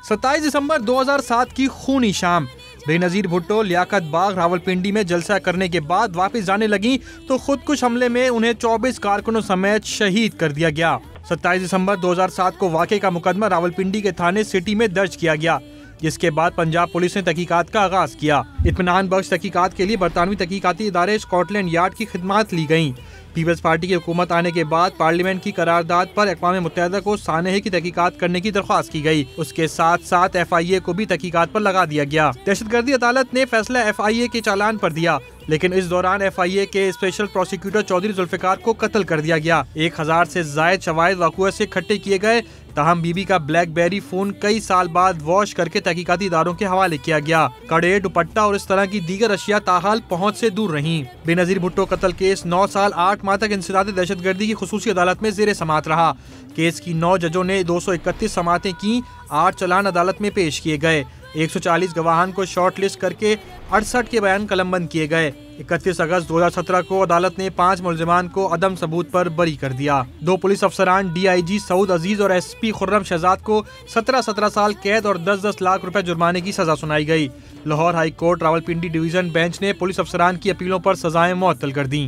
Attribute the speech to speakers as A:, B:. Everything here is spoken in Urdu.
A: 27 دسمبر 2007 کی خونی شام، بے نظیر بھٹو لیاقت باغ راولپنڈی میں جلسہ کرنے کے بعد واپس جانے لگیں تو خودکش حملے میں انہیں 24 کارکنوں سمیت شہید کر دیا گیا۔ 27 دسمبر 2007 کو واقعے کا مقدمہ راولپنڈی کے تھانے سٹی میں درج کیا گیا، جس کے بعد پنجاب پولیس نے تحقیقات کا آغاز کیا۔ اطمینان بخش تحقیقات کے لیے برطانوی تحقیقاتی ادارے اسکاٹ یارڈ کی خدمات لی گئیں۔ پیپلز پارٹی کی حکومت آنے کے بعد پارلیمنٹ کی قرارداد پر اقوام متحدہ کو سانحے کی تحقیقات کرنے کی درخواست کی گئی۔ اس کے ساتھ ساتھ FIA کو بھی تحقیقات پر لگا دیا گیا۔ دہشت گردی عدالت نے فیصلہ FIA کے چالان پر دیا، لیکن اس دوران FIA کے اسپیشل پروسیکیوٹر چودھری ذوالفقار کو قتل کر دیا گیا۔ 1000 سے زائد شواہد وقوع سے اکٹھے کیے گئے، تاہم بی بی کا بلیک بیری فون کئی سال بعد واش کر کے تحقیقاتی اداروں کے حوالے کیا گیا۔ کڑے، دوپٹہ اور اس طرح کی دیگر اشیاء تاحال پہنچ سے دور رہیں۔ بے نظیر بھٹو قتل کیس 9 سال 8 ماہ تک انسداد دہشت گردی کی خصوصی عدالت میں زیر سماعت رہا۔ کیس کی 9 ججوں نے 231 سماعتیں کی، 8 چلان عدالت میں پیش کیے گئے، 140 گواہان کو شارٹ لسٹ کر کے 68 کے بیان قلمبند کیے گئے۔ 31 اگست 2017 کو عدالت نے 5 ملزمان کو عدم ثبوت پر بری کر دیا۔ 2 پولیس افسران DIG سعود عزیز اور SP خرم شہزاد کو 17 سال قید اور 10 لاکھ روپے جرمانے کی سزا سنائی گئی۔ Lahore high court Rawalpindi division bench نے پولیس افسران کی اپیلوں پر سزائیں معطل کر دیں۔